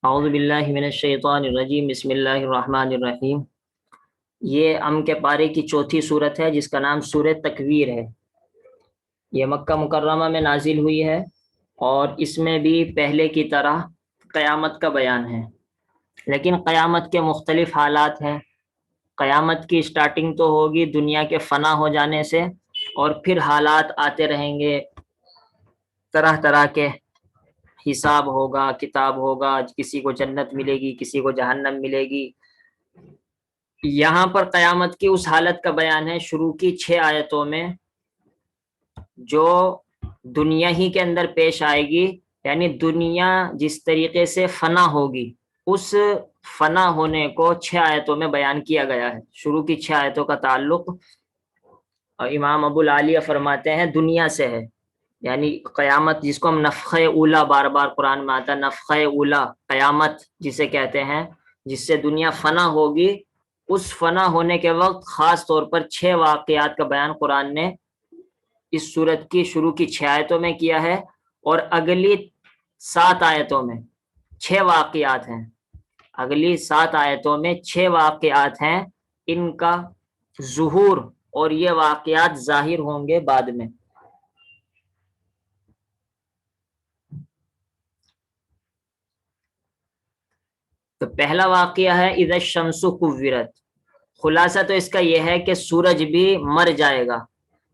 اعوذ باللہ من الشیطان الرجیم، بسم اللہ الرحمن الرحیم۔ یہ کے پارے کی چوتھی صورت ہے جس کا نام سورہ تکویر ہے۔ یہ مکہ مکرمہ میں نازل ہوئی ہے اور اس میں بھی پہلے کی طرح قیامت کا بیان ہے، لیکن قیامت کے مختلف حالات ہیں۔ قیامت کی سٹارٹنگ تو ہوگی دنیا کے فنا ہو جانے سے، اور پھر حالات آتے رہیں گے، طرح طرح کے حساب ہوگا، کتاب ہوگا، کسی کو جنت ملے گی، کسی کو جہنم ملے گی۔ یہاں پر قیامت کی اس حالت کا بیان ہے شروع کی 6 آیتوں میں، جو دنیا ہی کے اندر پیش آئے گی، یعنی دنیا جس طریقے سے فنا ہوگی، اس فنا ہونے کو 6 آیتوں میں بیان کیا گیا ہے۔ شروع کی 6 آیتوں کا تعلق امام ابو العالیہ فرماتے ہیں دنیا سے ہے، یعنی قیامت جس کو ہم نفخہ اولا بار بار قرآن میں آتا ہے، نفخہ اولا قیامت جسے کہتے ہیں، جس سے دنیا فنا ہوگی، اس فنا ہونے کے وقت خاص طور پر 6 واقعات کا بیان قرآن نے اس سورت کی شروع کی 6 آیتوں میں کیا ہے، اور اگلی 7 آیتوں میں 6 واقعات ہیں۔ اگلی 7 آیتوں میں 6 واقعات ہیں، ان کا ظہور اور یہ واقعات ظاہر ہوں گے بعد میں۔ تو پہلا واقعہ ہے اذا الشمس کورت۔ خلاصہ تو اس کا یہ ہے کہ سورج بھی مر جائے گا،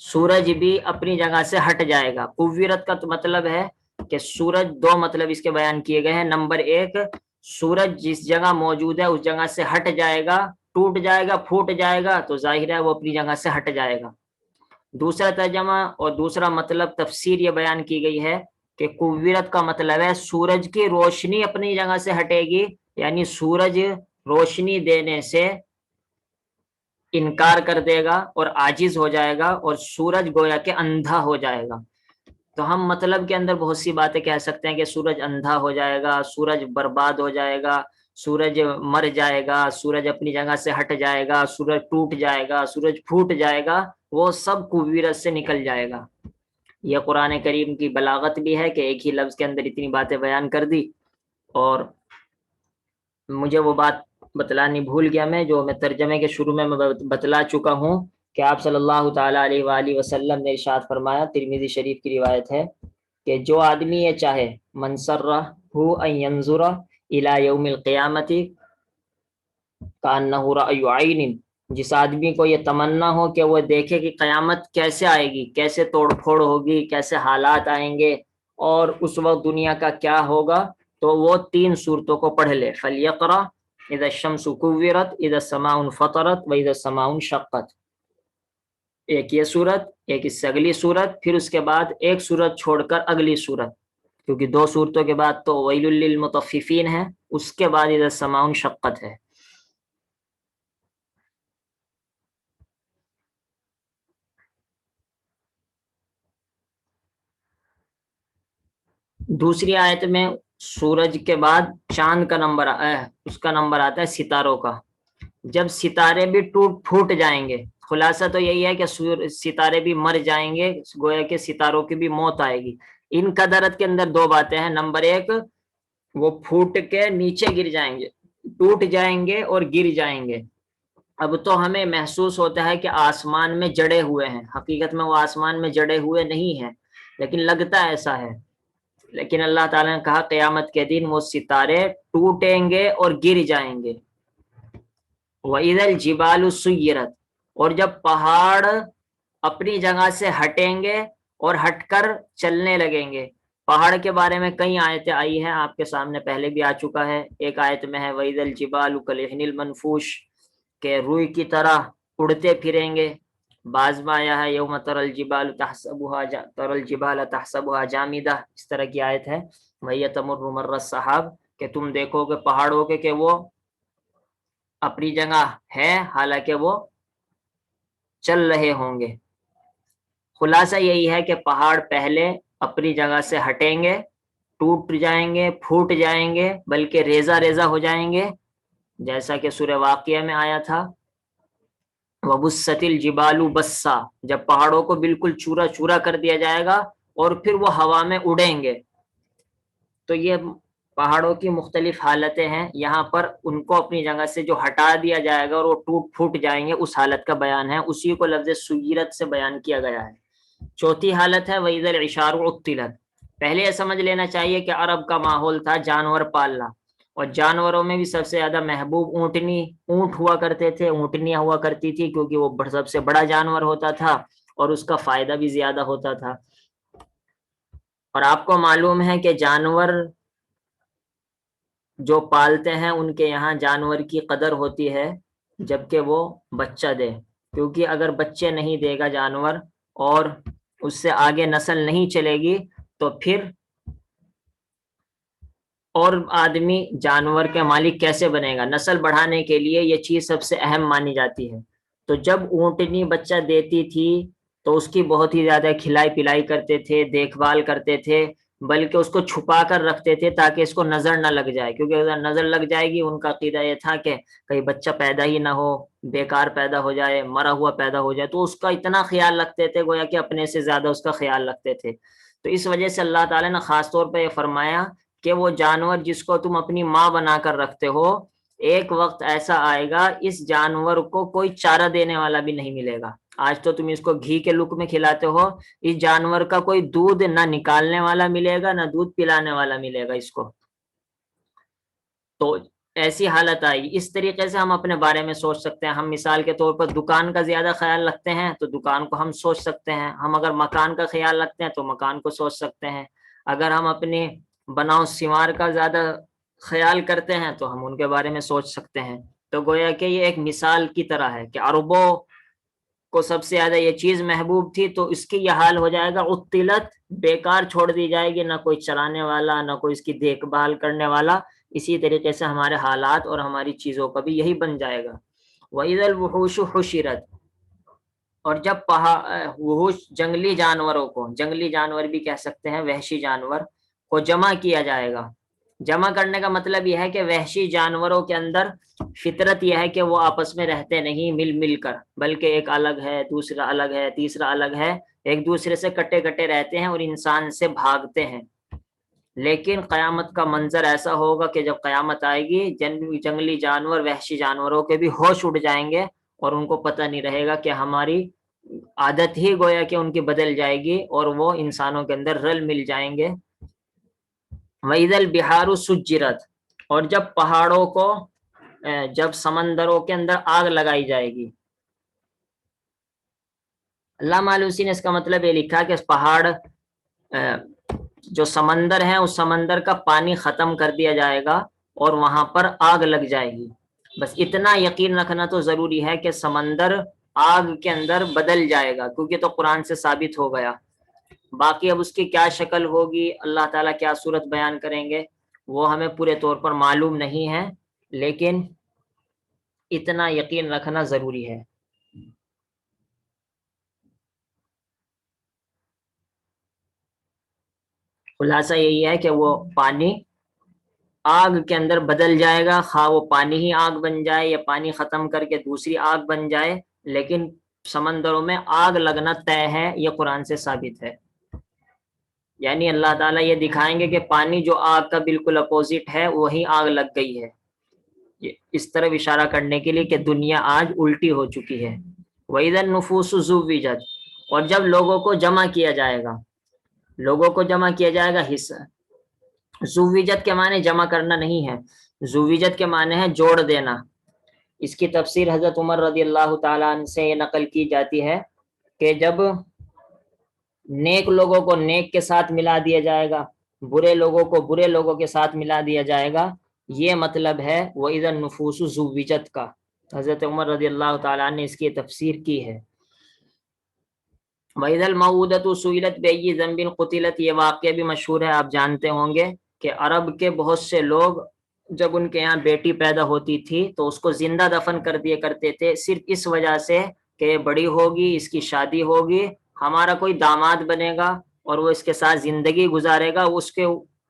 سورج بھی اپنی جگہ سے ہٹ جائے گا۔ کورت کا تو مطلب ہے کہ سورج، 2 مطلب اس کے بیان کیے گئے ہیں۔ نمبر 1، سورج جس جگہ موجود ہے اس جگہ سے ہٹ جائے گا، ٹوٹ جائے گا، پھوٹ جائے گا، تو ظاہر ہے وہ اپنی جگہ سے ہٹ جائے گا۔ دوسرا ترجمہ اور دوسرا مطلب تفسیر یہ بیان کی گئی ہے کہ کورت کا مطلب ہے سورج کی روشنی اپنی جگہ سے ہٹے گی، یعنی سورج روشنی دینے سے انکار کر دے گا اور عاجز ہو جائے گا، اور سورج گویا کہ اندھا ہو جائے گا۔ تو ہم مطلب کے اندر بہت سی باتیں کہہ سکتے ہیں کہ سورج اندھا ہو جائے گا، سورج برباد ہو جائے گا، سورج مر جائے گا، سورج اپنی جگہ سے ہٹ جائے گا، سورج ٹوٹ جائے گا، سورج پھوٹ جائے گا، وہ سب کورت سے نکل جائے گا۔ یہ قرآن کریم کی بلاغت بھی ہے کہ ایک ہی لفظ کے اندر اتنی باتیں بیان کر دی۔ اور مجھے وہ بات بتلانی بھول گیا جو میں ترجمے کے شروع میں بتلا چکا ہوں کہ آپ صلی اللہ تعالیٰ علیہ وآلہ وسلم نے ارشاد فرمایا، ترمذی شریف کی روایت ہے، کہ جو آدمی یہ چاہے من سرہ ان ینظر الی یوم القیامت کانہ رأی عین، جس آدمی کو یہ تمنا ہو کہ وہ دیکھے کہ قیامت کیسے آئے گی، کیسے توڑ پھوڑ ہوگی، کیسے حالات آئیں گے، اور اس وقت دنیا کا کیا ہوگا، تو وہ 3 صورتوں کو پڑھ لے۔ فلیقرأ اذا الشمس کورت، اذا السماء انفطرت، واذا السماء انشقت۔ ایک یہ صورت، ایک اس سے اگلی صورت، پھر اس کے بعد ایک صورت چھوڑ کر اگلی صورت، کیونکہ 2 صورتوں کے بعد تو ویل للمطففین ہے، اس کے بعد اذا السماء انشقت ہے۔ دوسری آیت میں سورج کے بعد چاند کا نمبر اس کا نمبر آتا ہے ستاروں کا۔ جب ستارے بھی ٹوٹ پھوٹ جائیں گے، خلاصہ تو یہی ہے کہ ستارے بھی مر جائیں گے، گویا کہ ستاروں کی بھی موت آئے گی۔ ان قدرت کے اندر 2 باتیں ہیں۔ نمبر 1، وہ پھوٹ کے نیچے گر جائیں گے، ٹوٹ جائیں گے اور گر جائیں گے۔ اب تو ہمیں محسوس ہوتا ہے کہ آسمان میں جڑے ہوئے ہیں، حقیقت میں وہ آسمان میں جڑے ہوئے نہیں ہیں، لیکن لگتا ایسا ہے۔ لیکن اللہ تعالیٰ نے کہا قیامت کے دن وہ ستارے ٹوٹیں گے اور گر جائیں گے۔ وَإِذَا الْجِبَالُ سُيِّرَتْ، اور جب پہاڑ اپنی جگہ سے ہٹیں گے اور ہٹ کر چلنے لگیں گے۔ پہاڑ کے بارے میں کئی آیتیں آئی ہیں، آپ کے سامنے پہلے بھی آ چکا ہے۔ ایک آیت میں ہے وَإِذَا الْجِبَالُ كَالْعِهْنِ الْمَنْفُوشِ، کہ روئی کی طرح اڑتے پھریں گے۔ بعض میں آیا ہے یوم تر الجبال تحسبها جامدہ، اس طرح کی آیت ہے۔ وَهِيَ تَمُرُّ مَرَّ السَّحَابِ، کہ تم دیکھو گے پہاڑوں کے کہ وہ اپنی جگہ ہے حالانکہ وہ چل رہے ہوں گے۔ خلاصہ یہی ہے کہ پہاڑ پہلے اپنی جگہ سے ہٹیں گے، ٹوٹ جائیں گے، پھوٹ جائیں گے، بلکہ ریزہ ریزہ ہو جائیں گے، جیسا کہ سورہ واقعہ میں آیا تھا وَبُسَّتِ الْجِبَالُ بَسًّا، جب پہاڑوں کو بالکل چورا چورا کر دیا جائے گا اور پھر وہ ہوا میں اڑیں گے۔ تو یہ پہاڑوں کی مختلف حالتیں ہیں، یہاں پر ان کو اپنی جگہ سے جو ہٹا دیا جائے گا اور وہ ٹوٹ پھوٹ جائیں گے، اس حالت کا بیان ہے، اسی کو لفظ سیرت سے بیان کیا گیا ہے۔ چوتھی حالت ہے وَإِذَا الْعِشَارُ عُطِّلَتْ۔ پہلے یہ سمجھ لینا چاہیے کہ عرب کا ماحول تھا جانور پالنا، اور جانوروں میں بھی سب سے زیادہ محبوب اونٹ ہوا کرتے تھے، اونٹنیاں ہوا کرتی تھی، کیونکہ وہ سب سے بڑا جانور ہوتا تھا اور اس کا فائدہ بھی زیادہ ہوتا تھا۔ اور آپ کو معلوم ہے کہ جانور جو پالتے ہیں ان کے یہاں جانور کی قدر ہوتی ہے جبکہ وہ بچہ دے، کیونکہ اگر بچے نہیں دے گا جانور اور اس سے آگے نسل نہیں چلے گی تو پھر اور آدمی جانور کے مالک کیسے بنے گا؟ نسل بڑھانے کے لیے یہ چیز سب سے اہم مانی جاتی ہے۔ تو جب اونٹنی بچہ دیتی تھی تو اس کی بہت ہی زیادہ کھلائی پلائی کرتے تھے، دیکھ بھال کرتے تھے، بلکہ اس کو چھپا کر رکھتے تھے تاکہ اس کو نظر نہ لگ جائے، کیونکہ اگر نظر لگ جائے گی ان کا عقیدہ یہ تھا کہ کہیں بچہ پیدا ہی نہ ہو، بیکار پیدا ہو جائے، مرا ہوا پیدا ہو جائے، تو اس کا اتنا خیال رکھتے تھے گویا کہ اپنے سے زیادہ اس کا خیال رکھتے تھے۔ تو اس وجہ سے اللہ تعالیٰ نے خاص طور پہ یہ فرمایا کہ وہ جانور جس کو تم اپنی ماں بنا کر رکھتے ہو، ایک وقت ایسا آئے گا اس جانور کو کوئی چارہ دینے والا بھی نہیں ملے گا۔ آج تو تم اس کو گھی کے لک میں کھلاتے ہو، اس جانور کا کوئی دودھ نہ نکالنے والا ملے گا، نہ دودھ پلانے والا ملے گا اس کو۔ تو ایسی حالت آئی۔ اس طریقے سے ہم اپنے بارے میں سوچ سکتے ہیں۔ ہم مثال کے طور پر دکان کا زیادہ خیال رکھتے ہیں تو دکان کو ہم سوچ سکتے ہیں، ہم اگر مکان کا خیال رکھتے ہیں تو مکان کو سوچ سکتے ہیں، اگر ہم اپنے بناؤ سنوار کا زیادہ خیال کرتے ہیں تو ہم ان کے بارے میں سوچ سکتے ہیں۔ تو گویا کہ یہ ایک مثال کی طرح ہے کہ عربوں کو سب سے زیادہ یہ چیز محبوب تھی، تو اس کی یہ حال ہو جائے گا، عطلت، بیکار چھوڑ دی جائے گی، نہ کوئی چلانے والا، نہ کوئی اس کی دیکھ بھال کرنے والا۔ اسی طریقے سے ہمارے حالات اور ہماری چیزوں کا بھی یہی بن جائے گا۔ وَإِذَا الْوُحُوشُ حُشِرَتْ۔ اور جب وحوش جنگلی جانوروں کو، جنگلی جانور بھی کہہ سکتے ہیں، وحشی جانور کو جمع کیا جائے گا۔ جمع کرنے کا مطلب یہ ہے کہ وحشی جانوروں کے اندر فطرت یہ ہے کہ وہ آپس میں رہتے نہیں مل مل کر، بلکہ ایک الگ ہے، دوسرا الگ ہے، تیسرا الگ ہے، ایک دوسرے سے کٹے کٹے رہتے ہیں اور انسان سے بھاگتے ہیں۔ لیکن قیامت کا منظر ایسا ہوگا کہ جب قیامت آئے گی، جنگلی جانور، وحشی جانوروں کے بھی ہوش اڑ جائیں گے اور ان کو پتہ نہیں رہے گا کہ ہماری عادت ہی گویا کہ ان کی بدل جائے گی اور وہ انسانوں کے اندر رل مل جائیں گے۔ وَإِذَا الْبِحَارُ سُجِّرَتْ۔ اور جب پہاڑوں کو، جب سمندروں کے اندر آگ لگائی جائے گی۔ علامہ آلوسی نے اس کا مطلب یہ لکھا کہ اس پہاڑ جو سمندر ہے اس سمندر کا پانی ختم کر دیا جائے گا اور وہاں پر آگ لگ جائے گی۔ بس اتنا یقین رکھنا تو ضروری ہے کہ سمندر آگ کے اندر بدل جائے گا، کیونکہ تو قرآن سے ثابت ہو گیا۔ باقی اب اس کی کیا شکل ہوگی، اللہ تعالیٰ کیا صورت بیان کریں گے، وہ ہمیں پورے طور پر معلوم نہیں ہے، لیکن اتنا یقین رکھنا ضروری ہے۔ خلاصہ یہی ہے کہ وہ پانی آگ کے اندر بدل جائے گا، خواہ وہ پانی ہی آگ بن جائے یا پانی ختم کر کے دوسری آگ بن جائے، لیکن سمندروں میں آگ لگنا طے ہے، یہ قرآن سے ثابت ہے۔ یعنی اللہ تعالیٰ یہ دکھائیں گے کہ پانی جو آگ کا بالکل اپوزٹ ہے وہی آگ لگ گئی ہے، اس طرح اشارہ کرنے کے لیے کہ دنیا آج الٹی ہو چکی ہے۔ وَإِذَا النُّفُوسُ زُوِّجَتْ۔ اور جب لوگوں کو جمع کیا جائے گا، لوگوں کو جمع کیا جائے گا، حصہ زوجت کے معنی جمع کرنا نہیں ہے، زوجت کے معنی ہے جوڑ دینا۔ اس کی تفسیر حضرت عمر رضی اللہ تعالیٰ عنہ سے نقل کی جاتی ہے کہ جب نیک لوگوں کو نیک کے ساتھ ملا دیا جائے گا، برے لوگوں کو برے لوگوں کے ساتھ ملا دیا جائے گا، یہ مطلب ہے وَإِذَا النُّفُوسُ زُوِّجَتْ کا۔ حضرت عمر رضی اللہ تعالیٰ عنہ نے اس کی تفسیر کی ہے۔ وَإِذَا الْمَوْءُودَةُ سُئِلَتْ بِأَيِّ ذَنبٍ قُتِلَتْ، یہ واقعہ بھی مشہور ہے، آپ جانتے ہوں گے کہ عرب کے بہت سے لوگ جب ان کے یہاں بیٹی پیدا ہوتی تھی تو اس کو زندہ دفن کر دیا کرتے تھے، صرف اس وجہ سے کہ یہ بڑی ہوگی، اس کی شادی ہوگی، ہمارا کوئی داماد بنے گا اور وہ اس کے ساتھ زندگی گزارے گا،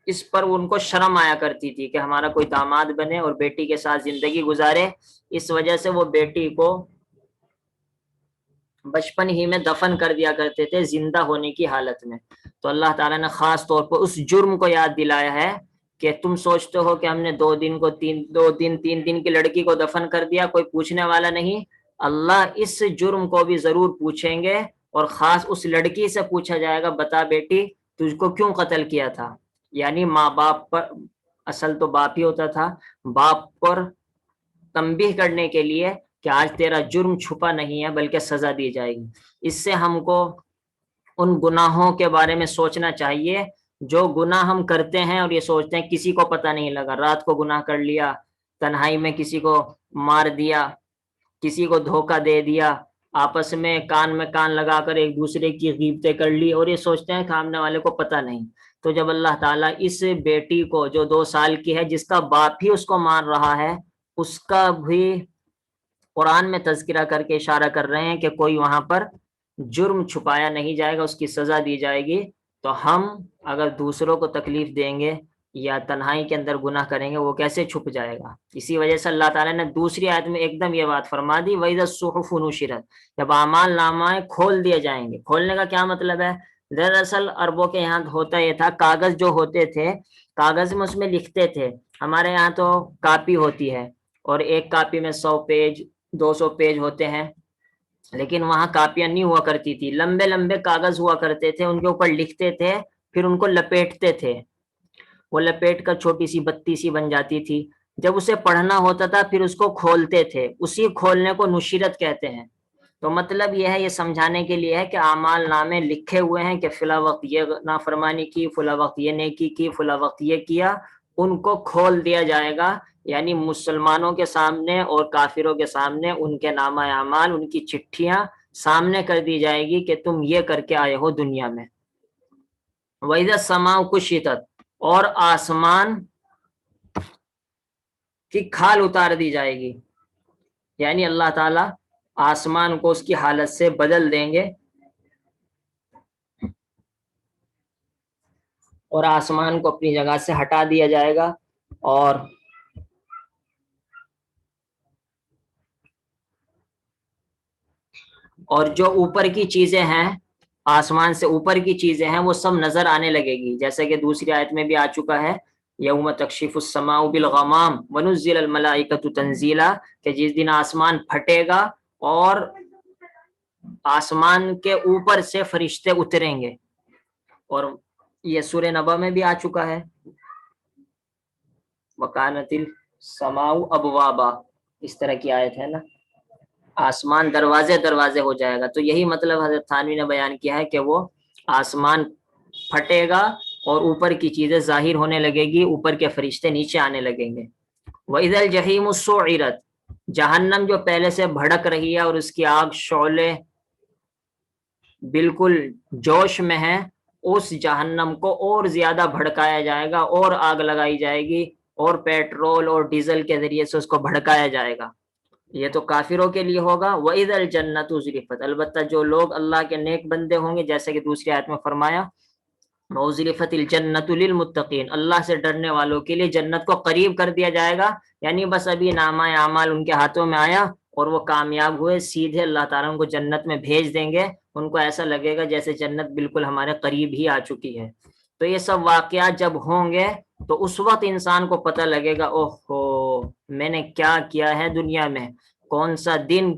اس پر ان کو شرم آیا کرتی تھی کہ ہمارا کوئی داماد بنے اور بیٹی کے ساتھ زندگی گزارے، اس وجہ سے وہ بیٹی کو بچپن ہی میں دفن کر دیا کرتے تھے زندہ ہونے کی حالت میں۔ تو اللہ تعالیٰ نے خاص طور پر اس جرم کو یاد دلایا ہے کہ تم سوچتے ہو کہ ہم نے 2 دن 3 دن کی لڑکی کو دفن کر دیا، کوئی پوچھنے والا نہیں، اللہ اس جرم کو بھی ضرور پوچھیں گے، اور خاص اس لڑکی سے پوچھا جائے گا بتا بیٹی تجھ کو کیوں قتل کیا تھا، یعنی ماں باپ پر، اصل تو باپ ہی ہوتا تھا، باپ پر تنبیہ کرنے کے لیے کہ آج تیرا جرم چھپا نہیں ہے بلکہ سزا دی جائے گی۔ اس سے ہم کو ان گناہوں کے بارے میں سوچنا چاہیے جو گناہ ہم کرتے ہیں اور یہ سوچتے ہیں کسی کو پتہ نہیں لگا، رات کو گناہ کر لیا، تنہائی میں کسی کو مار دیا، کسی کو دھوکہ دے دیا، آپس میں کان لگا کر ایک دوسرے کی غیبتیں کر لی، اور یہ سوچتے ہیں سامنے والے کو پتہ نہیں۔ تو جب اللہ تعالیٰ اس بیٹی کو جو 2 سال کی ہے، جس کا باپ ہی اس کو مار رہا ہے، اس کا بھی قرآن میں تذکرہ کر کے اشارہ کر رہے ہیں کہ کوئی وہاں پر جرم چھپایا نہیں جائے گا، اس کی سزا دی جائے گی، تو ہم اگر دوسروں کو تکلیف دیں گے یا تنہائی کے اندر گناہ کریں گے وہ کیسے چھپ جائے گا؟ اسی وجہ سے اللہ تعالیٰ نے دوسری آیت میں ایک دم یہ بات فرما دی، وَإِذَا الصُّحُفُ نُشِرَتْ، جب اعمال نامہ کھول دیے جائیں گے۔ کھولنے کا کیا مطلب ہے؟ دراصل عربوں کے یہاں ہوتا یہ تھا، کاغذ جو ہوتے تھے، کاغذ میں اس میں لکھتے تھے، ہمارے یہاں تو کاپی ہوتی ہے اور ایک کاپی میں 100 پیج 200 پیج ہوتے ہیں، لیکن وہاں کاپیاں نہیں ہوا کرتی تھی، لمبے لمبے کاغذ ہوا کرتے تھے، ان کے اوپر لکھتے تھے، پھر ان کو لپیٹتے تھے، وہ لپیٹ کر چھوٹی سی بتی سی بن جاتی تھی، جب اسے پڑھنا ہوتا تھا پھر اس کو کھولتے تھے، اسی کھولنے کو نشرت کہتے ہیں۔ تو مطلب یہ ہے، یہ سمجھانے کے لیے ہے کہ اعمال نامے لکھے ہوئے ہیں کہ فلاں وقت یہ نافرمانی کی، فلاں وقت یہ نیکی کی، فلاں وقت یہ کیا، ان کو کھول دیا جائے گا، یعنی مسلمانوں کے سامنے اور کافروں کے سامنے ان کے نامہ اعمال، ان کی چٹھیاں سامنے کر دی جائے گی کہ تم یہ کر کے آئے ہو دنیا میں۔ وَإِذَا السَّمَاءُ كُشِطَتْ، اور آسمان کی کھال اتار دی جائے گی، یعنی اللہ تعالیٰ آسمان کو اس کی حالت سے بدل دیں گے، اور آسمان کو اپنی جگہ سے ہٹا دیا جائے گا، اور جو اوپر کی چیزیں ہیں، آسمان سے اوپر کی چیزیں ہیں، وہ سب نظر آنے لگے گی، جیسے کہ دوسری آیت میں بھی آ چکا ہے، یوم تکشف السماء بالغمام ونزل الملائکۃ تنزیلا، کہ جس دن آسمان پھٹے گا اور آسمان کے اوپر سے فرشتے اتریں گے، اور یہ سورہ نبا میں بھی آ چکا ہے، وکانت السماء ابوابا، اس طرح کی آیت ہے نا، آسمان دروازے دروازے ہو جائے گا۔ تو یہی مطلب حضرت تھانوی نے بیان کیا ہے کہ وہ آسمان پھٹے گا اور اوپر کی چیزیں ظاہر ہونے لگے گی، اوپر کے فرشتے نیچے آنے لگیں گے۔ وَإِذَا الْجَحِيمُ سُعِّرَتْ، جہنم جو پہلے سے بھڑک رہی ہے اور اس کی آگ شعلے بالکل جوش میں ہے، اس جہنم کو اور زیادہ بھڑکایا جائے گا، اور آگ لگائی جائے گی، اور پیٹرول اور ڈیزل کے ذریعے سے اس کو بھڑکایا جائے گا۔ یہ تو کافروں کے لیے ہوگا۔ وَإِذَا الْجَنَّةُ أُزْلِفَتْ، البتہ جو لوگ اللہ کے نیک بندے ہوں گے، جیسے کہ دوسری آیت میں فرمایا وَأُزْلِفَتِ الْجَنَّةُ لِلْمُتَّقِينَ، اللہ سے ڈرنے والوں کے لیے جنت کو قریب کر دیا جائے گا، یعنی بس ابھی نامہ اعمال ان کے ہاتھوں میں آیا اور وہ کامیاب ہوئے، سیدھے اللہ تعالیٰ ان کو جنت میں بھیج دیں گے، ان کو ایسا لگے گا جیسے جنت بالکل ہمارے قریب ہی آ چکی ہے۔ تو یہ سب واقعات جب ہوں گے تو اس وقت انسان کو پتہ لگے گا، اوہ ہو میں نے کیا کیا ہے دنیا میں، کون سا دن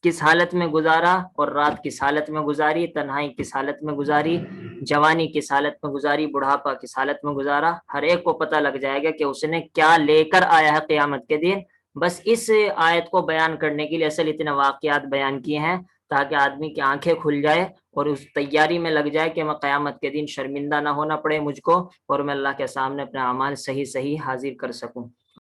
کس حالت میں گزارا اور رات کس حالت میں گزاری، تنہائی کس حالت میں گزاری، جوانی کس حالت میں گزاری، بڑھاپا کس حالت میں گزارا، ہر ایک کو پتہ لگ جائے گا کہ اس نے کیا لے کر آیا ہے قیامت کے دن۔ بس اس آیت کو بیان کرنے کے لیے اصل اتنے واقعات بیان کیے ہیں تاکہ آدمی کی آنکھیں کھل جائے اور اس تیاری میں لگ جائے کہ میں قیامت کے دن شرمندہ نہ ہونا پڑے مجھ کو، اور میں اللہ کے سامنے اپنے اعمال صحیح حاضر کر سکوں۔